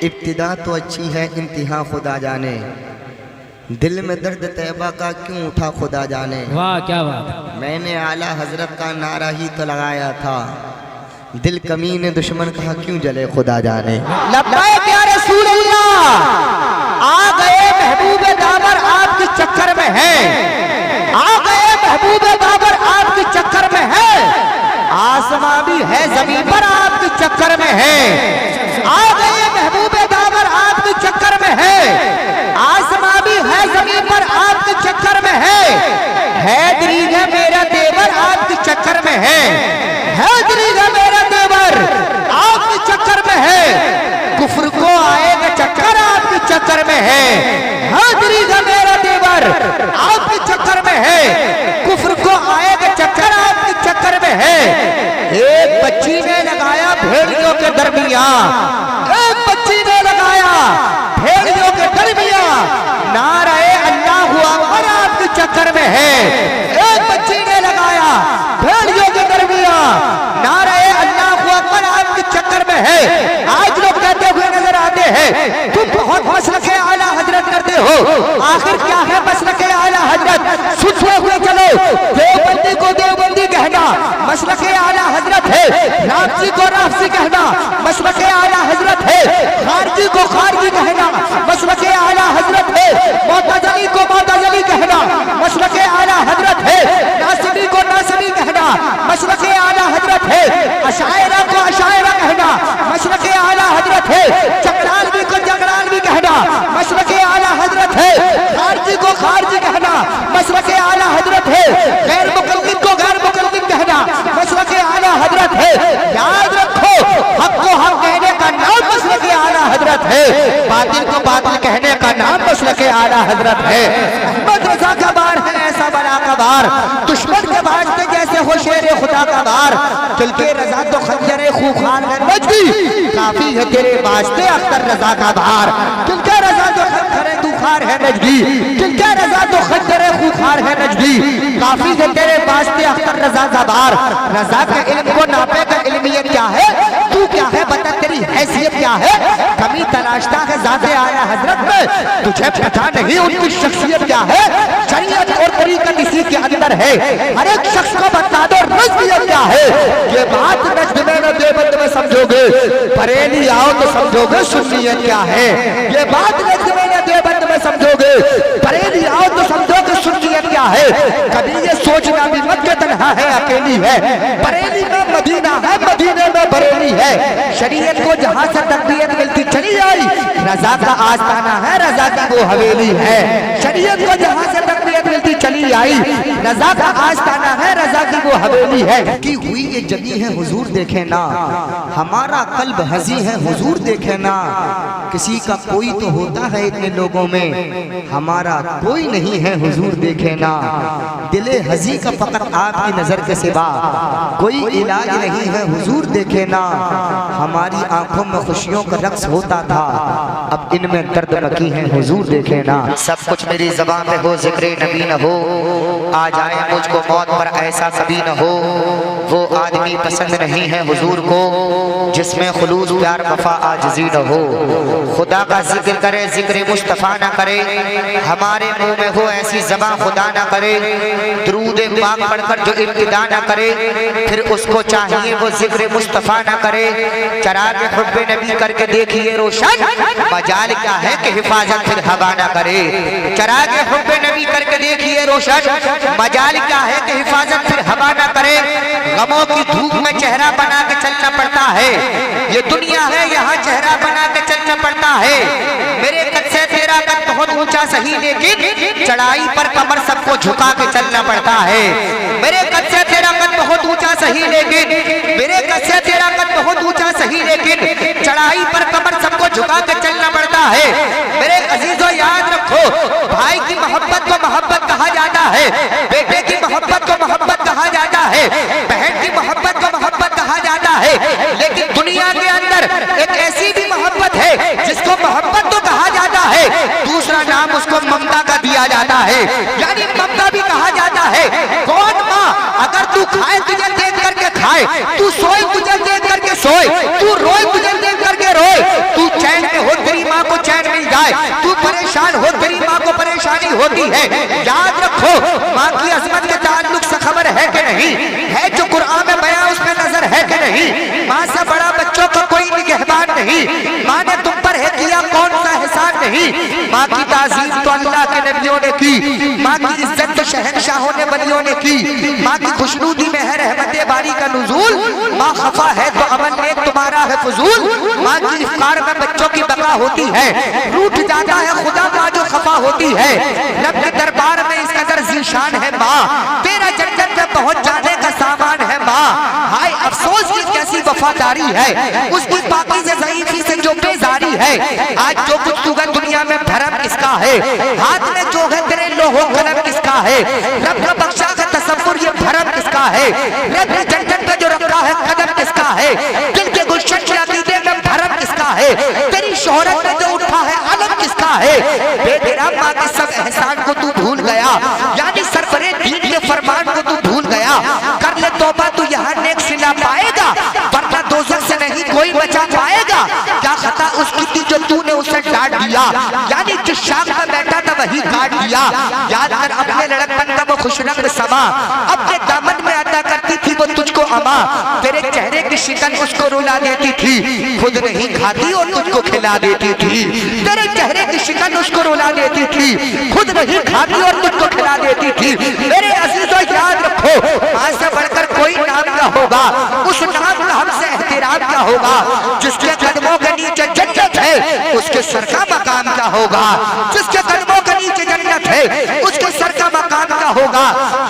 इब्तिदा तो अच्छी है, इंतहा खुदा जाने। दिल में दर्द तैबा का क्यों उठा खुदा जाने। वाह क्या बात। मैंने आला हजरत का नारा ही तो लगाया था, दिल कमीने दुश्मन कहा क्यों जले खुदा जाने। लब्बैक या रसूल अल्लाह, आ गए महबूब दाबर आपके चक्कर में है, आ गए महबूब दाबर आपके चक्कर में है, आसमां भी है जमीन पर आपके चक्कर में है। आ गए महबूब दाबर आपके चक्कर में है, आसमां भी है जमीन पर आपके चक्कर में है। हैदरी है मेरा देवर आपके चक्कर में है, हैदरी है मेरा देवर आपके चक्कर में है। कुफ्र को आएगा चक्कर आपके चक्कर में है, हैदरी है मेरा देवर आपके चक्कर में है। कुफ्र को आएगा चक्कर आपके चक्कर में है। एक बच्ची ने लगाया भेड़ियों के दरमियान, एक बच्ची ने लगाया भेड़ियों के दरमियान नारे अल्लाहू अकबर आपके चक्कर में है। एक बच्ची ने लगाया भेड़ियों के दरमियान नारे अल्लाहू अकबर आपके चक्कर में है। आज लोग कहते हुए नजर आते हैं तुम बहुत मसलके आला हजरत करते हो, आखिर क्या है मसलके आला हजरत। सुनते हुए चलो, देवबंदी को देवबंदी कहना मसलके आला हजरत है, राफसी को राफसी कहना मसलके आला हजरत है, खारजी को खारजी कहना मसलके आला हजरत है, मोतजली को मोतजली कहना मसलके आला हजरत है, नासिबी को नासिबी कहना मसलके आला हजरत है, अशायरा को अशायरा कहना मसलके आला हजरत है, जगरालवी को जगरालवी कहना मसलके आला हजरत है, खारजी को खारजी कहना मसलके आला हजरत है, गैर मुकल्लिद को गैर मुकल्लिद कहना मसलके आला हजरत है। याद रखो, हक को हक कहने का नाम मसलके आला हजरत है, बातिल को बातिल कहने का नाम मसलके आला हजरत है। अहमद रजा का बार है ऐसा बड़ा का बार, दुश्मन के वास्ते जैसे हो शेर खुदा का बार। दिल के रजा तो खंजरे खूखार है नजदी, काफी है तेरे वास्ते अख्तर रजा का बार। दिल के रजा तो खंजरे खूखार है नजदी, दिल के रजा तो खंजरे खूखार है नजदी, काफी है तेरे वास्ते अख्तर रजा का बार। रजा के इल्म को नापे का इल्मियत क्या है, तू क्या है बता तेरी हैसियत क्या है। कमी तलाशता है ज़ाते आला हजरत में, तुझे पता नहीं उनकी शख्सियत क्या है। शरीयत और तरीक़त इसी के अंदर है, हर एक शख्स को बता दो नज़रियत क्या है। ये बात नज़्द में न देवबंद में समझोगे, बरेली आओ तो समझोगे सुन्नियत क्या है। ये बात नज़्द में न देवबंद में समझोगे, बरेली आओ तो समझोगे सुन्नियत क्या है। कभी ये सोचना भी मत के तन्हा है अकेली है, बरेली में मदीना है मदीने में बरेली है। शरीयत को जहाँ से तकबीयत मिलती चली आई, रजा का आस्ताना है रजा की वो हवेली है। शरीयत को जहाँ से तकबीयत मिलती चली आई, रजा का आस्ताना है रजा की वो हवेली है। की हुई ये जगी है हुजूर देखे ना, हमारा कल्ब हजी है हुजूर देखे ना। किसी का कोई तो होता है इतने लोगों में, हमारा कोई नहीं है हुजूर देखे ना। दिले हजी का फकत आपकी नजर के सिवा कोई इलाज नहीं है हुजूर देखे ना। हमारी आंखों में खुशियों का रक्स होता था, अब इनमें दर्द मकी है हुजूर देखे ना। सब कुछ मेरी ज़बान पे हो, जिक्र नबी न हो, आ जाए मुझको मौत पर ऐसा कभी न हो। वो आदमी पसंद नहीं है हुजूर को जिसमें खुलूस प्यार वफा आजिज़ी न हो। खुदा का जिक्र करे जिक्र मुस्तफ़ा न करे, हमारे मुंह में हो ऐसी ज़बान खुदा न करे। दुरूद पाक पढ़कर जो इब्तिदा न करे, फिर उसको चाहिए वो जिक्र मुस्तफ़ा न करे। चराग हुब्बे नबी करके देखिए रोशन, मजाल क्या है कि हिफाजत फिर हवा न करे। चराग हुब्बे नबी करके देखिए रोशन, मजाल क्या है कि हिफाजत फिर हवा न करे। गमों की धूप में चेहरा बना के चलना पड़ता है, ये दुनिया है यहाँ चेहरा बना के चलना पड़ता है। मेरे कद से तेरा कद बहुत ऊंचा सही, लेकिन चढ़ाई पर कमर सबको झुका के चलना पड़ता है। मेरे कद से तेरा कद बहुत ऊंचा सही, लेकिन मेरे कद से तेरा कद बहुत ऊंचा सही, लेकिन चढ़ाई पर कमर सबको झुका के चलना पड़ता है। मेरे अजीजों याद रखो, भाई की मोहब्बत को मोहब्बत कहा जाता है, बेटे की मोहब्बत को मोहब्बत कहा जाता है, बहन की मोहब्बत को मोहब्बत कहा जाता है। लेकिन दुनिया के अंदर एक ऐसी भी मोहब्बत है जिसको मोहब्बत तो कहा जाता है, दूसरा नाम उसको ममता का दिया जाता है, यानी ममता भी कहा जाता है। कौन माँ, अगर तू खाए तुझे देख करके खाए, तू सोए तुझे देख करके सोए, तू रोए तुझे देख करके रोए, तू चैन में हो माँ ने तुम पर है किया कौन सा एहसान नहीं। माँ की ताज़ीम तो अल्लाह के नबियों ने की, माँ की इज्जत तो शहंशाहों ने बलियों ने की। माँ की खुशनूदी में है रहमत बारी का नुज़ूल, माँ खफा है तो अमल नेक तुम्हारा है फजूल। माँ की इफ्तार में बच्चों की बका होती है, रूठ जाता है खुदा माँ जो खफा होती है। रब के दरबार में इस कदर ज़ीशान है माँ, तेरा जन्नत में पहुंच जाने का सामान है माँ। हाय अफसोस की कैसी वफादारी है, उसकी पाकी से ज़ईफ़ी से जो बेजारी है। आज जो कुछ तू दुनिया में भरम किसका है, हाथ में जो है तेरे लोहो कलम किसका है। रब का बख्शा का तसव्वुर ये भरम किसका है, रब ने जन्नत में जो रखा है कदम किसका है। दिल के गुलशन के अकीदे में भरम किसका है, तेरी शोहरत में जो उठा है अलम किसका है। बेतेरा माँ के सब एहसान को तू भूल गया, यानी सरवरे दीन के फरमान को तू भूल गया। कर ले तौबा तू यहाँ नेक सिला पाएगा, वरना दोज़ख से नहीं कोई बचा पाएगा। क्या खता उसकी थी जो तूने उसे डांट दिया, यानी जिस शाम में बैठा था वही काट दिया। याद कर अपने लड़कपन का वो खुशरंग समा, अपने दामन में अदा करती थी वो तुझको अमा। तेरे चेहरे की शिकन उसको रुला देती थी, खुद नहीं खाती और तुझको खिला देती थी। तेरे चेहरे की शिकन उसको रुला देती थी, खुद नहीं खाती और तुझको खिला देती थी। मेरे अजीजों याद रखो, आज से बढ़कर कोई नाम ना होगा, उस नाम का हमसे एहतराम क्या होगा। जिसके कदमों के नीचे जन्नत है उसके सर का मकाम क्या होगा, जिसके कदमों के नीचे जन्नत है उसके सर का मकाम क्या होगा।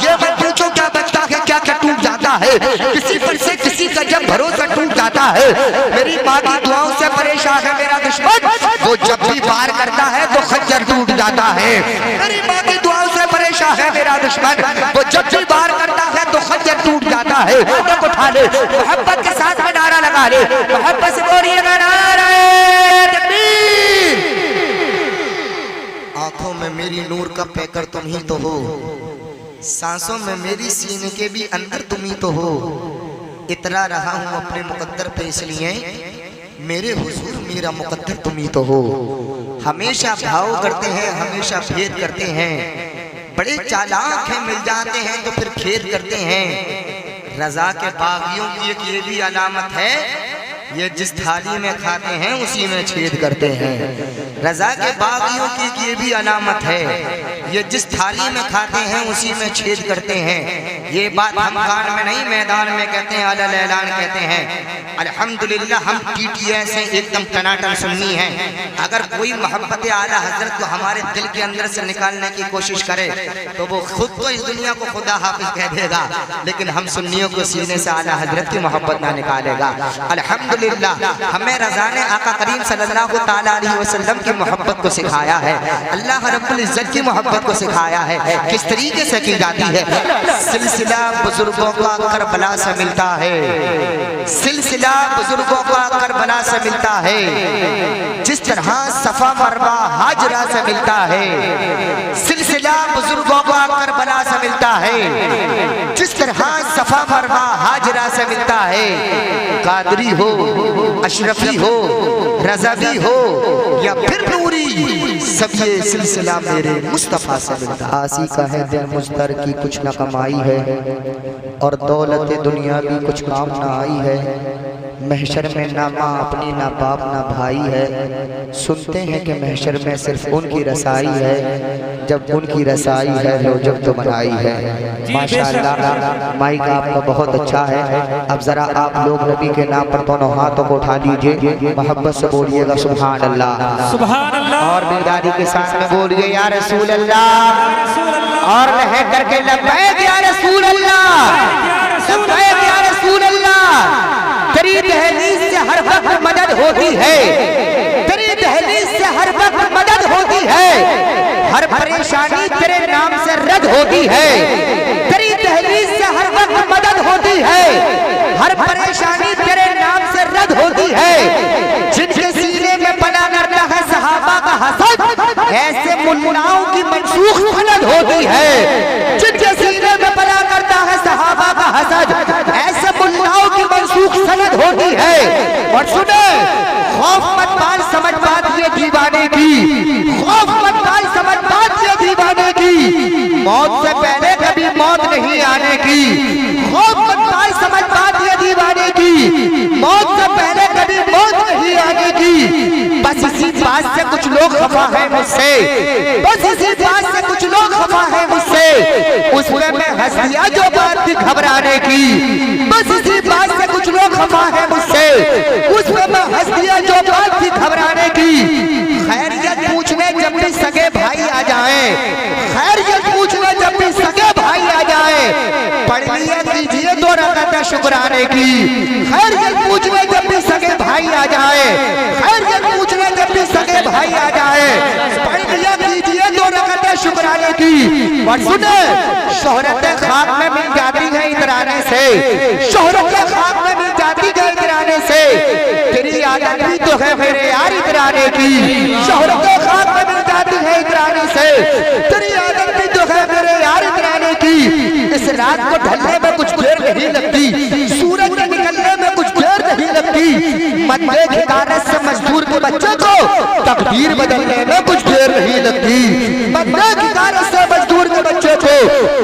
ये मत पूछो क्या बचता है क्या क्या टूट जाता है, किसी पर से किसी का जब भरोसा टूट जाता है। मेरी माँ की दुआओं से परेशान है मेरा दुश्मन, वो जब भी वार करता है तो खंजर टूट जाता है। मेरी माँ की दुआओं से परेशान है मेरा दुश्मन, वो जब भी वार करता है तो खंजर टूट जाता है। उठा ले मोहब्बत के साथ में नारा लगा ले, मोहब्बत से बोलिएगा नारा तकबीर। आंखों में मेरी नूर का पैकर तुम ही तो हो, सांसों में मेरी सीने के भी अंदर तुम ही तो हो। इतरा रहा हूँ अपने मुकद्दर पे इसलिए मेरे हुजूर मेरा मुकद्दर तुम ही तो हो। हमेशा भाव करते हैं हमेशा फेर करते हैं, बड़े चालाक हैं मिल जाते हैं तो फिर खेर करते हैं। रजा के बागियों की एक ये भी अलामत है, ये जिस थाली में खाते हैं उसी में छेद करते हैं। रजा के बागियों की ये भी अलामत है, ये जिस थाली में खाते हैं उसी में छेद करते हैं। ये बात हम कान में नहीं मैदान में कहते हैं, अलल ऐलान कहते हैं। अल्हम्दुलिल्लाह हम टीटीए से एकदम टनाटन सुन्नी हैं। अगर कोई मोहब्बत आला हजरत को हमारे दिल के अंदर से निकालने की कोशिश करे तो वो खुद तो इस दुनिया को खुदा हाफिज कह देगा, लेकिन हम सुन्नियों को सीने से आला हजरत की मोहब्बत ना निकालेगा। अल्हम्दुलिल्लाह हमें रज़ा ने आका करीम सल्लल्लाहु ताला अलैहि वसल्लम की मोहब्बत को सिखाया है, अल्लाह रब्बुल इज्जत की मोहब्बत को सिखाया है। किस तरीके से की जाती है, सिलसिला बुजुर्गों का करबला से मिलता है, सिलसिला बुजुर्गों का करबला से मिलता है। जिस तरह सफा मरवा हाजरा से मिलता है, सिलसिला बुजुर्गों का करबला से मिलता है। जिस तरह सफा मरवा हाजरा से मिलता है। कादरी हो अशरफी हो रज़वी हो या फिर नूरी, सब ये सिलसिला मेरे मुस्तफ़ा से मिलता। आसी का है दिल मुश्तर की कुछ न कमाई है, और दौलत दुनिया भी कुछ काम ना आई है। महशर में ना माँ अपनी ना बाप ना भाई है, सुनते हैं कि महशर में सिर्फ उनकी रसाई है, जब उनकी रसाई है लो जब तो बनाई है। माशाअल्लाह माइक आपका बहुत अच्छा है। अब जरा आप लोग नबी के नाम पर दोनों हाथों को उठा लीजिए, मोहब्बत से बोलिएगा सुभान अल्लाह, सुभान अल्लाह, और बेदारी के साथ में बोलिए या रसूल अल्लाह, और रह करके लब्बैक या रसूल अल्लाह, लब्बैक या रसूल अल्लाह। तेरी दहलीज से हर वक्त मदद होती है, तेरी दहलीज से हर वक्त मदद होती है। हर परेशानी तेरे नाम से रद्द होती है, तेरी दहलीज से हर वक्त मदद होती है। हर परेशानी तेरे नाम से रद्द होती है। जिनके सीने में पना करता है सहाबा का हसद, ऐसे मुन्नाओं की मनसूख सनद होती है। जिनके सीने में पना करता है सहाबा का हसद, ऐसे मुन्नाओं की मनसूख सनद होती है। और सुने, खौफ मत पाल समझ बात ये दीवाने की, खौफ मत पाल समझ बात ये दीवाने की, मौत से पहले कभी मौत नहीं आने की। खौफ मत पाल समझ बात ये दीवाने की, मौत से पहले कभी मौत नहीं आने की। बात से कुछ लोग खफा है मुझसे, बस इसी बात से कुछ लोग खफा है मुझसे, उसमें मैं हंस दिया जो बात थी घबराने की। बस इसी बात से कुछ लोग खफा है मुझसे, उसमें मैं हंस दिया जो बात थी घबराने की। खैरियत पूछने जब भी सगे भाई आ जाए, खैरियत पूछने जब भी सगे भाई आ जाए, पढ़ लिया कीजिए 2 रकात शुक्राने की। खैरियत पूछने जब भी सगे भाई आ जाए, खैरियत पूछने जब भी सगे भाई आ जाए, पढ़ लिया कीजिए 2 रकात शुक्राने की। और सुने, शोहरत खाक में मिल जाती है इतराने से, शोहरत खाक में मिल जाती है इतराने से, तेरी आदत भी तो है मेरे यार इतराने की। शोहरत खाक में मिल जाती है इतराने से, तेरी आदत भी तो है मेरे यार इतराने की। इस रात को ढलने में कुछ देर नहीं लगती, सूरज के निकलने में कुछ देर नहीं लगती, मद्दे ठिकाने से मजदूर के बच्चे को तकदीर बदलने में कुछ देर नहीं लगती, मद्दे ठिकाने से मजदूर के बच्चे को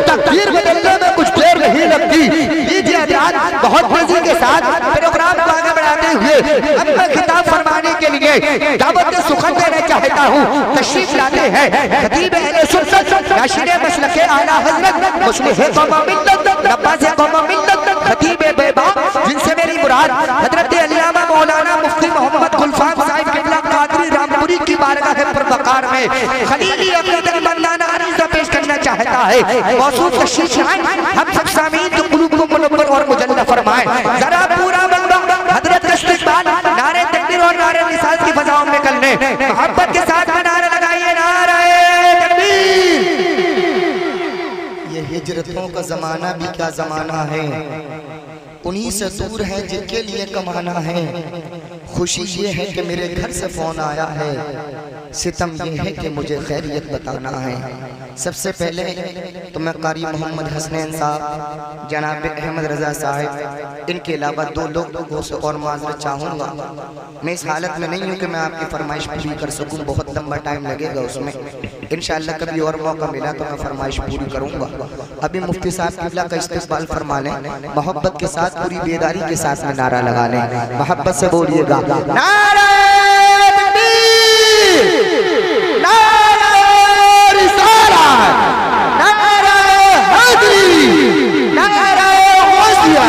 तकदीर बदलने में कुछ देर नहीं लगती। लीजिए हज़रात, बहुत तेजी के साथ प्रोग्राम को आगे बढ़ाते हुए अब मैं खिताब फरमाने के लिए दावत सुखन देना चाहता हूँ। तशरीफ लाते हैं खतीब अहले सुन्नत नाशिर मसलक आला हज़रत मुस्लिह कौम मिल्लत नब्बाज़ कौम मिल्लत खतीब बेबा, जिनसे मेरी मुराद हज़रत अल्लामा मौलाना मुफ्ती मोहम्मद गुलफाम साहिब किबला कादरी रामपुरी की बारगाह परवकार में खलीली अक़ीदत मंदाना अरीज़ा पेश करना चाहता है। मौसूफ तशरीफ लाएं, हम सब सामीन तो कुलूब को मुनव्वर और मुजल्ला फरमाएं। जरा पूरा बंदा हज़रत का इस्तक़बाल नारे तकबीर और नारे रिसालत की फ़ज़ाओं में करने, मोहब्बत के साथ में नारा लगाइए, नारे तकबीर। ये हिजरतों का ज़माना भी क्या ज़माना है, उन्हीं से दूर है जिनके लिए कमाना है। खुशी ये है कि मेरे घर से फ़ोन आया है, सितम ये है कि मुझे खैरियत बताना है। सबसे पहले तो मैं कारी मोहम्मद हसनैन साहब, जनाब अहमद रज़ा साहब, इनके अलावा 2 लोगों से और माज़रत चाहूँगा। मैं इस हालत में नहीं हूँ कि मैं आपकी फरमाइश पूरी कर सकूँ, बहुत लंबा टाइम लगेगा उसमें। इंशाअल्लाह कभी और मौका मिला तो मैं फरमाइश पूरी करूँगा। अभी मुफ्ती साहब किबला का इस्तक़बाल फरमा लें, मोहब्बत के साथ पूरी बेदारी के साथ में नारा लगा लें, मोहब्बत से बोलिएगा, नारे तकबीर, नारे रिसालत, नारे हैदरी, नारे गौसिया,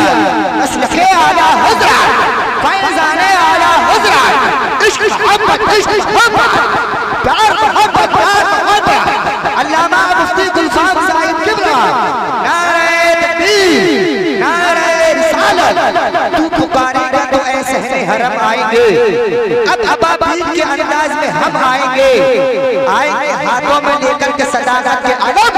मसलके आला हज़रत, फैज़ाने आला हज़रत, इश्क मोहब्बत, इश्क मोहब्बत, प्यार मोहब्बत, प्यार मोहब्बत, अल्लामा मुफ्ती गुलफाम साहिब किबला, नारे तकबीर, नारे रिसालत। तू पुकारेगा तो ऐसे हैं हरम आएंगे, अब अबाबील के अंदाज में हम आएंगे, आएंगे हाथों में लेकर के सदाकत के अलम।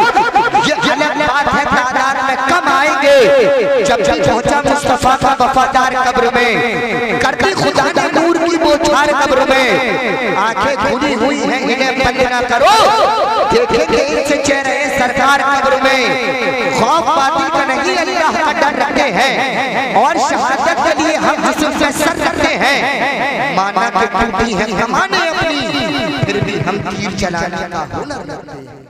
ये अलग बात है, तादाद में कम आएंगे। जब जब पहुंचा मुस्तफा का वफादार कब्र में, करती खुदा ने नूर की बौछार कब्र में, आंखें खुली हुई हैं इन्हें बंद ना करो, देखेंगे इनसे चेहरे सरकार कब्र में। खौफ बातिल का नहीं, अल्लाह का डर रखते हैं, और शहादत के लिए हम जिस्म पे सर रखते हैं। माना कि टूटी है कमाने अपनी, फिर भी हम तीर चलाने का हुनर रखते हैं।